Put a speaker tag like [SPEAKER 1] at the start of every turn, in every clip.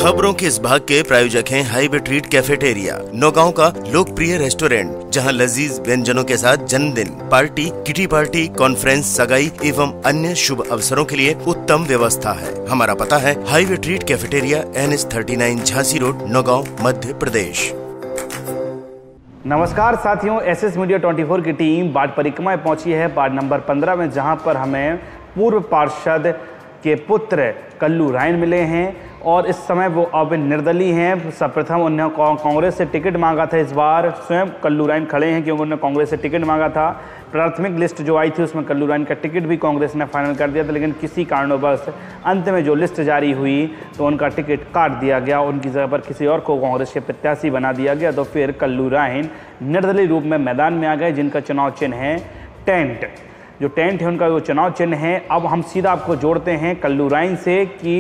[SPEAKER 1] खबरों के इस भाग के प्रायोजक हैं हाईवे ट्रीट कैफेटेरिया, नौगांव का लोकप्रिय रेस्टोरेंट जहां लजीज व्यंजनों के साथ जन्मदिन, पार्टी, किटी पार्टी, कॉन्फ्रेंस, सगाई एवं अन्य शुभ अवसरों के लिए उत्तम व्यवस्था है। हमारा पता है highway treat cafeteria, NH39 Jhansi road, Naugaon, Madhya Pradesh.
[SPEAKER 2] नमस्कार साथियों, SS मीडिया 24 की टीम वार्ड परिक्रमा में पहुंची है वार्ड नंबर 15 में, जहां पर हमें पूर्व पार्षद के पुत्र कल्लू रायन मिले हैं और इस समय वो अब निर्दलीय हैं। सर्वप्रथम उन्होंने कांग्रेस से टिकट मांगा था। इस बार स्वयं कल्लू रायन खड़े हैं क्योंकि उन्होंने कांग्रेस से टिकट मांगा था। प्राथमिक लिस्ट जो आई थी उसमें कल्लू रायन का टिकट भी कांग्रेस ने फाइनल कर दिया था, लेकिन किसी कारणवश अंत में जो लिस्ट जारी हुई तो उनका टिकट काट दिया गया। उनकी जगह पर किसी और को कांग्रेस के प्रत्याशी बना दिया गया। तो फिर कल्लू रायन निर्दलीय रूप में मैदान में आ गए, जिनका चुनाव चिन्ह है टेंट। जो टेंट है उनका वो चुनाव चिन्ह है। अब हम सीधा आपको जोड़ते हैं कल्लू रायन से कि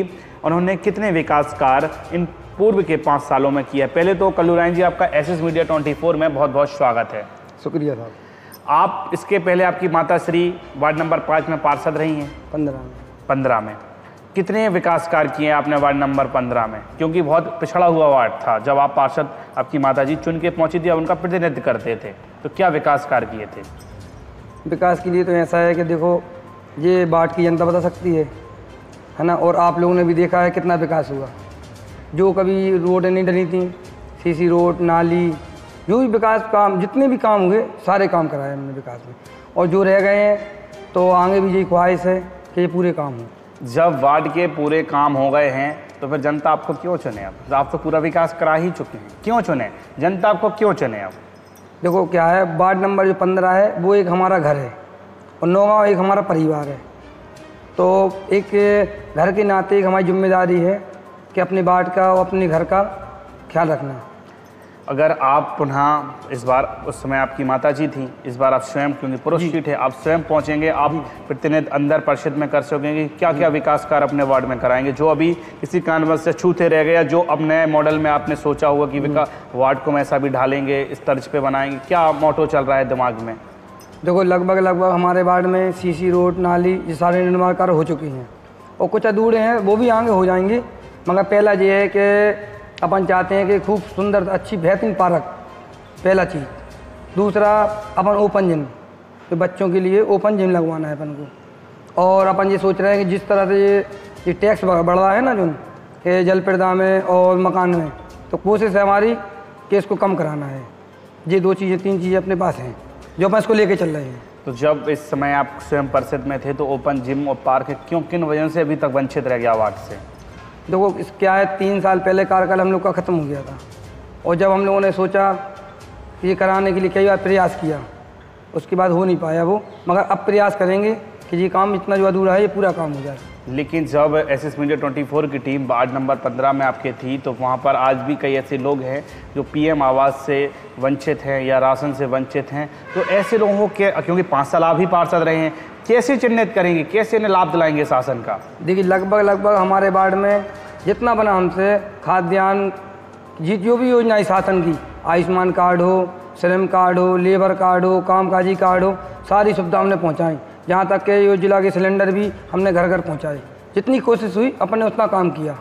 [SPEAKER 2] उन्होंने कितने विकास कार्य इन पूर्व के 5 सालों में किया। पहले तो कल्लू रायन जी, आपका SS मीडिया 24 में बहुत बहुत स्वागत है।
[SPEAKER 3] शुक्रिया साहब।
[SPEAKER 2] आप इसके पहले आपकी माता श्री वार्ड नंबर 5 में पार्षद रही हैं। 15 में कितने विकास कार्य किए आपने वार्ड नंबर 15 में? क्योंकि बहुत पिछड़ा हुआ वार्ड था जब आप पार्षद आपकी माता जी चुन के पहुँची थी, अब उनका प्रतिनिधित्व करते थे, तो क्या विकास कार्य किए थे?
[SPEAKER 3] विकास के लिए तो ऐसा है कि देखो, ये वार्ड की जनता बता सकती है ना, और आप लोगों ने भी देखा है कितना विकास हुआ। जो कभी रोड नहीं डली थी, CC रोड, नाली, जो भी विकास काम, जितने भी काम हुए सारे काम कराए हमने विकास में, और जो रह गए हैं तो आगे भी यही ख्वाहिश है कि ये पूरे काम हों।
[SPEAKER 2] जब वार्ड के पूरे काम हो गए हैं तो फिर जनता आपको क्यों चुने? अब आप तो पूरा विकास करा ही चुके हैं, क्यों चुने? जनता आपको क्यों चुने? अब
[SPEAKER 3] देखो क्या है, वार्ड नंबर जो 15 है वो एक हमारा घर है और नौगांव एक हमारा परिवार है। तो एक घर के नाते एक हमारी जिम्मेदारी है कि अपने वार्ड का और अपने घर का ख्याल रखना।
[SPEAKER 2] अगर आप पुनः इस बार, उस समय आपकी माता जी थी, इस बार आप स्वयं, क्योंकि पुरुष सीट है, आप स्वयं पहुंचेंगे, आप प्रतिनिधित्व अंदर परिषद में कर सकेंगे, क्या क्या विकास कार्य अपने वार्ड में कराएंगे जो अभी किसी कारणवश से छूते रह गया, जो अब नए मॉडल में आपने सोचा हुआ कि विकास वार्ड को हम ऐसा भी ढालेंगे, इस तर्ज पे बनाएंगे, क्या मोटो चल रहा है दिमाग में?
[SPEAKER 3] देखो लगभग हमारे वार्ड में CC रोड, नाली, ये सारे निर्माण कार्य हो चुके हैं और कुछ अधूरे हैं, वो भी आगे हो जाएंगे। मगर पहला ये है कि अपन चाहते हैं कि खूब सुंदर अच्छी बेहतरीन पार्क, पहला चीज़। दूसरा, अपन ओपन जिम, तो बच्चों के लिए ओपन जिम लगवाना है अपन को। और अपन ये सोच रहे हैं कि जिस तरह से ये टैक्स बढ़ रहा है ना जो कि जल प्रदा में और मकान में, तो कोशिश है हमारी कि इसको कम कराना है। ये 2 चीज़ें 3 चीज़ें अपने पास हैं जो अपन इसको लेके चल रहे हैं।
[SPEAKER 2] तो जब इस समय आप स्वयं परिषद में थे तो ओपन जिम और पार्क क्यों, किन वजह से अभी तक वंचित रह गया वार्ड से?
[SPEAKER 3] देखो क्या है, 3 साल पहले कार्यकाल हम लोग का ख़त्म हो गया था और जब हम लोगों ने सोचा कि ये कराने के लिए कई बार प्रयास किया, उसके बाद हो नहीं पाया वो। मगर अब प्रयास करेंगे कि ये काम इतना जो अधूरा है ये पूरा काम हो जाए।
[SPEAKER 2] लेकिन जब SS मीडिया 24 की टीम वार्ड नंबर 15 में आपके थी तो वहाँ पर आज भी कई ऐसे लोग हैं जो PM आवास से वंचित हैं या राशन से वंचित हैं। तो ऐसे लोगों के, क्योंकि 5 साल आप भी पार्षद रहे हैं, कैसे चिन्हित करेंगे, कैसे इन्हें लाभ दिलाएंगे शासन का? देखिए
[SPEAKER 3] लगभग हमारे वार्ड में जितना बना हमसे खाद्यान्न, जो भी योजना है शासन की, आयुष्मान कार्ड हो, श्रम कार्ड हो, लेबर कार्ड हो, कामकाजी कार्ड हो, सारी सुविधा हमने पहुँचाई। यहाँ तक कि ये जिला के सिलेंडर भी हमने घर घर पहुँचाए। जितनी कोशिश हुई अपन ने उतना काम किया।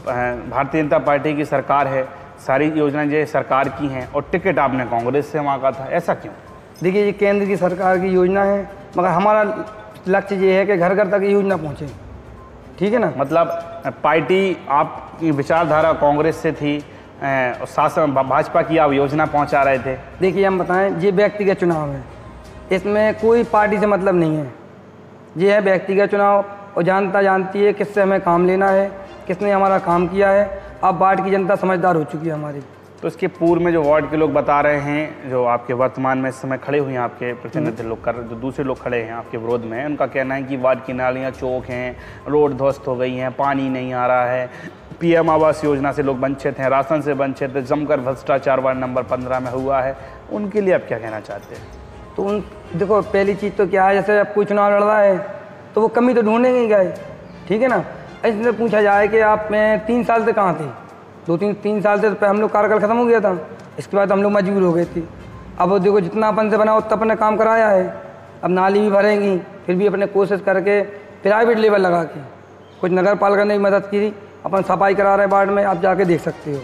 [SPEAKER 2] भारतीय जनता पार्टी की सरकार है, सारी योजनाएं जो सरकार की हैं, और टिकट आपने कांग्रेस से मांगा था, ऐसा क्यों? देखिए ये केंद्र की सरकार की योजना है, मगर हमारा लक्ष्य ये है कि घर घर तक ये योजना पहुँचे। ठीक है ना? मतलब पार्टी, आपकी विचारधारा कांग्रेस से थी, शासन भाजपा की आप योजना पहुँचा रहे थे।
[SPEAKER 3] देखिए हम बताएं, ये व्यक्तिगत चुनाव है, इसमें कोई पार्टी से मतलब नहीं है। ये है व्यक्तिगत चुनाव और जनता जानती है किससे हमें काम लेना है, किसने हमारा काम किया है। अब वार्ड की जनता समझदार हो चुकी है हमारी।
[SPEAKER 2] तो इसके पूर्व में जो वार्ड के लोग बता रहे हैं, जो आपके वर्तमान में इस समय खड़े हुए हैं, आपके प्रतिनिधि लोग कर, जो दूसरे लोग खड़े हैं आपके विरोध में, उनका कहना है कि वार्ड की नालियाँ चौक हैं, रोड ध्वस्त हो गई हैं, पानी नहीं आ रहा है, PM आवास योजना से लोग वंचित हैं, राशन से वंचित है, जमकर भ्रष्टाचार वार्ड नंबर 15 में हुआ है। उनके लिए आप क्या कहना चाहते हैं?
[SPEAKER 3] तो देखो पहली चीज़ तो क्या है, जैसे अब कोई चुनाव लड़ रहा है तो वो कमी तो ढूंढेंगे ही गए। ठीक है ना? इसलिए पूछा जाए कि आप मैं 3 साल से कहाँ थे? 2-3 साल से तो हम लोग कार्यकाल ख़त्म हो गया था, इसके बाद हम लोग मजबूर हो गए थे। अब देखो जितना अपन से बना उतना अपने काम कराया है। अब नाली भी भरेंगी, फिर भी अपने कोशिश करके प्राइवेट लेवल लगा के कुछ नगर पालिका ने भी मदद की, अपन सफाई करा रहे हैं वार्ड में, आप जाके देख सकते हो।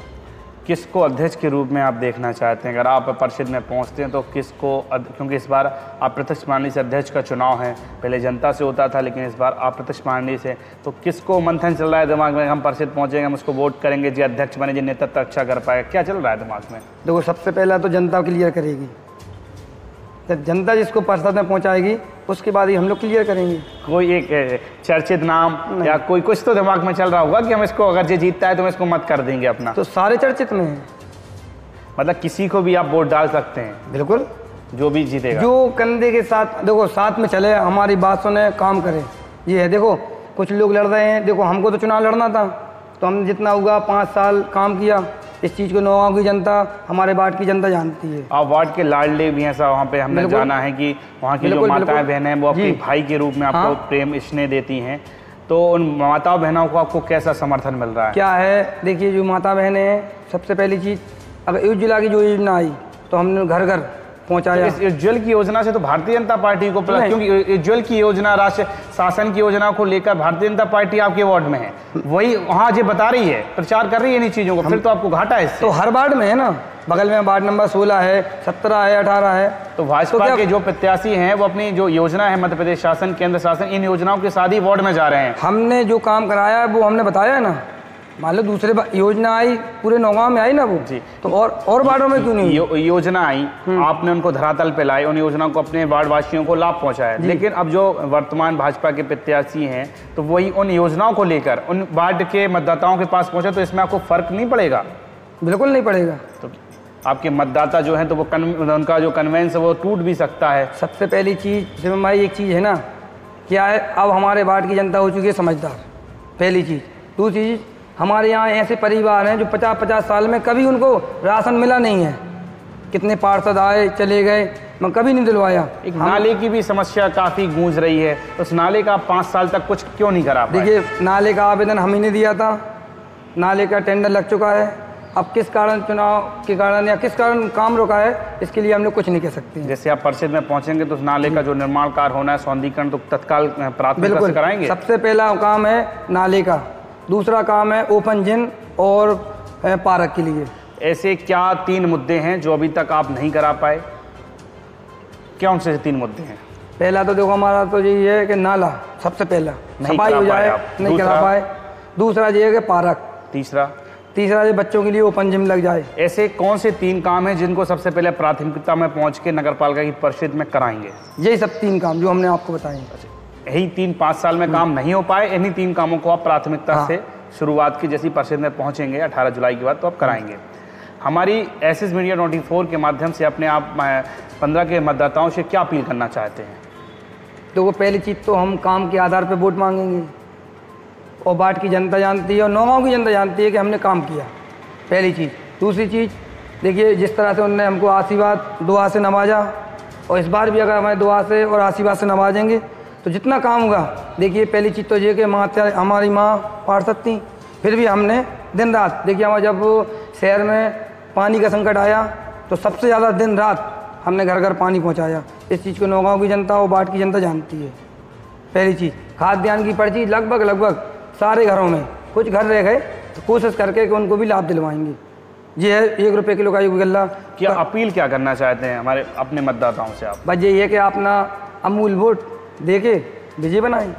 [SPEAKER 2] किसको अध्यक्ष के रूप में आप देखना चाहते हैं? अगर आप परिषद में पहुंचते हैं तो किसको, क्योंकि इस बार अप्रत्यक्ष प्रणाली से अध्यक्ष का चुनाव है, पहले जनता से होता था लेकिन इस बार अप्रत्यक्ष प्रणाली से, तो किसको मंथन चल रहा है दिमाग में, हम परिषद पहुंचेंगे हम उसको वोट करेंगे जी अध्यक्ष बने, जी नेतृत्व अच्छा कर पाएगा, क्या चल रहा है दिमाग में?
[SPEAKER 3] देखो, सबसे पहला तो जनता क्लियर करेगी, जब जनता जिसको परिषद में पहुंचाएगी उसके बाद ही हम लोग क्लियर करेंगे।
[SPEAKER 2] कोई एक चर्चित नाम या कोई कुछ तो दिमाग में चल रहा होगा कि हम इसको, अगर ये जीतता है तो हम इसको मत कर देंगे अपना?
[SPEAKER 3] तो सारे चर्चित में हैं,
[SPEAKER 2] मतलब किसी को भी आप वोट डाल सकते हैं?
[SPEAKER 3] बिल्कुल,
[SPEAKER 2] जो भी जीतेगा,
[SPEAKER 3] जो कंधे के साथ, देखो साथ में चले, हमारी बात सुने, काम करे, ये है। देखो कुछ लोग लड़ रहे हैं, देखो हमको तो चुनाव लड़ना था, तो हमने जितना होगा 5 साल काम किया, इस चीज़ को नौगांव की जनता, हमारे वार्ड की जनता जानती है।
[SPEAKER 2] आप वार्ड के लाडले भी हैं साहब, वहाँ पे हमने जाना है कि वहाँ की जो माताएं बहनें हैं वो अपने भाई के रूप में आपको प्रेम स्नेह देती हैं, तो उन माताओं बहनों को आपको कैसा समर्थन मिल रहा है? क्या
[SPEAKER 3] है, देखिए जो माता बहनें हैं, सबसे पहली चीज़, अगर उज्ज्वला की जो योजना आई तो हमने घर घर पहुंचाया।
[SPEAKER 2] इस उज्ज्वल की योजना से तो भारतीय जनता पार्टी को प्लस, क्योंकि उज्ज्वल की योजना राष्ट्र शासन की योजना को लेकर भारतीय जनता पार्टी आपके वार्ड में है, वही वहाँ जो बता रही है, प्रचार कर रही है इन चीज़ों को, फिर तो आपको घाटा है इससे।
[SPEAKER 3] तो हर वार्ड में है ना, बगल में वार्ड नंबर 16 है, 17 है, 18 है।
[SPEAKER 2] तो भाजपा के जो प्रत्याशी हैं वो अपनी जो योजना है मध्य प्रदेश शासन, केंद्र शासन, इन योजनाओं के साथ ही वार्ड में जा रहे हैं।
[SPEAKER 3] हमने जो काम कराया है वो हमने बताया है ना, मान लो दूसरे योजना आई पूरे नौगांव में आई ना वो जी, तो और वार्डों में क्यों नहीं
[SPEAKER 2] योजना आई, आपने उनको धरातल पे लाई, उन योजनाओं को अपने वार्ड वासियों को लाभ पहुंचाया, लेकिन अब जो वर्तमान भाजपा के प्रत्याशी हैं तो वही उन योजनाओं को लेकर उन वार्ड के मतदाताओं के पास पहुंचे, तो इसमें आपको फर्क नहीं पड़ेगा?
[SPEAKER 3] बिल्कुल नहीं पड़ेगा।
[SPEAKER 2] तो आपके मतदाता जो हैं तो वो उनका जो कन्वेंस है वो टूट भी सकता है।
[SPEAKER 3] सबसे पहली चीज़ शिवम भाई, एक चीज़ है ना, क्या है, अब हमारे वार्ड की जनता हो चुकी है समझदार, पहली चीज़। दूसरी चीज़, हमारे यहाँ ऐसे परिवार हैं जो 50-50 साल में कभी उनको राशन मिला नहीं है, कितने पार्षद आए चले गए, मैं कभी नहीं दिलवाया।
[SPEAKER 2] एक नाले की भी समस्या काफ़ी गूंज रही है, तो उस नाले का 5 साल तक कुछ क्यों नहीं करा पाए?
[SPEAKER 3] देखिए, नाले का आवेदन हम ही ने दिया था, नाले का टेंडर लग चुका है, अब किस कारण चुनाव के कारण या किस कारण काम रोका है, इसके लिए हम लोग कुछ नहीं कह सकते।
[SPEAKER 2] जैसे आप परिषद में पहुंचेंगे तो उस नाले का जो निर्माण कार्य होना है, सौंदीकरण, तो तत्काल प्राथमिकता से कराएंगे?
[SPEAKER 3] सबसे पहला काम है नाले का, दूसरा काम है ओपन जिम और पार्क के लिए।
[SPEAKER 2] ऐसे क्या 3 मुद्दे हैं जो अभी तक आप नहीं करा पाए? क्या उनसे 3 मुद्दे हैं?
[SPEAKER 3] पहला तो देखो हमारा तो यही है कि नाला सबसे पहला सफाई हो जाए, नहीं करा पाए। दूसरा ये है कि पार्क। तीसरा ये बच्चों के लिए ओपन जिम लग जाए।
[SPEAKER 2] ऐसे कौन से 3 काम हैं जिनको सबसे पहले प्राथमिकता में पहुंच के नगरपालिका की परिषद में कराएंगे?
[SPEAKER 3] यही सब 3 काम जो हमने आपको बताए।
[SPEAKER 2] यही 3-5 साल में काम नहीं हो पाए, इन्हीं 3 कामों को आप प्राथमिकता से शुरुआत की, जैसी परिषद में पहुंचेंगे 18 जुलाई के बाद, तो आप कराएंगे। हमारी एसएस मीडिया 24 के माध्यम से अपने आप 15 के मतदाताओं से क्या अपील करना चाहते हैं?
[SPEAKER 3] तो वो पहली चीज़ तो हम काम के आधार पर वोट मांगेंगे, और वार्ड की जनता जानती है और नौगांव की जनता जानती है कि हमने काम किया, पहली चीज़। दूसरी चीज़, देखिए जिस तरह से उन्होंने हमको आशीर्वाद दुआ से नवाजा, और इस बार भी अगर हमारे दुआ से और आशीर्वाद से नवाजेंगे तो जितना काम होगा, देखिए पहली चीज़ तो ये कि हमारी माँ पार्षद थी, फिर भी हमने दिन रात, देखिए हमारे जब शहर में पानी का संकट आया तो सबसे ज़्यादा दिन रात हमने घर घर पानी पहुंचाया। इस चीज़ को नौगांव की जनता और वार्ड की जनता जानती है। पहली चीज़, खाद्यान्न की पर्ची लगभग सारे घरों में, कुछ घर रह गए तो कोशिश करके कि उनको भी लाभ दिलवाएंगे। ये है 1 रुपये किलो का गल्ला।
[SPEAKER 2] क्या अपील क्या करना चाहते हैं हमारे अपने मतदाताओं से आप?
[SPEAKER 3] बस यही है कि आप अपना अमूल वोट देके विजय बनाएं।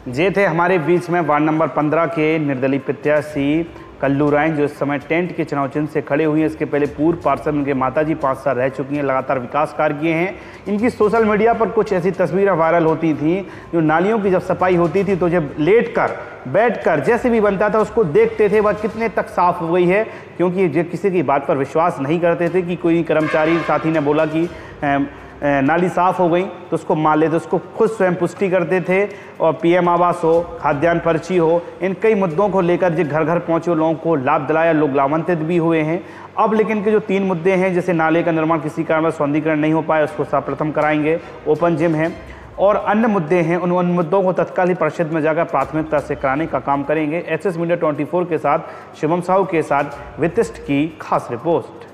[SPEAKER 2] ये थे हमारे बीच में वार्ड नंबर 15 के निर्दलीय प्रत्याशी कल्लू रायन, जो इस समय टेंट के चुनाव चिन्ह से खड़े हुए हैं। इसके पहले पूर्व पार्षद उनके माताजी 5 साल रह चुकी हैं, लगातार विकास कार्य किए हैं। इनकी सोशल मीडिया पर कुछ ऐसी तस्वीरें वायरल होती थी, जो नालियों की जब सफाई होती थी तो जब लेटकर बैठकर जैसे भी बनता था उसको देखते थे वह कितने तक साफ हो गई है, क्योंकि जो किसी की बात पर विश्वास नहीं करते थे कि कोई कर्मचारी साथी ने बोला कि नाली साफ़ हो गई तो उसको मान लेते, उसको खुद स्वयं पुष्टि करते थे। और पीएम आवास हो, खाद्यान्न पर्ची हो, इन कई मुद्दों को लेकर जो घर घर पहुँचे लोगों को लाभ दिलाया, लोग लाभान्वित भी हुए हैं। अब लेकिन के जो 3 मुद्दे हैं, जैसे नाले का निर्माण किसी कारण सौंदीकरण नहीं हो पाया, उसको सर्वप्रथम कराएंगे, ओपन जिम है, और अन्य मुद्दे हैं, उन मुद्दों को तत्काल ही परिषद में जाकर प्राथमिकता से कराने का काम करेंगे। एसएस मीडिया 24 के साथ शिवम साहू के साथ विशिष्ट की खास रिपोर्ट।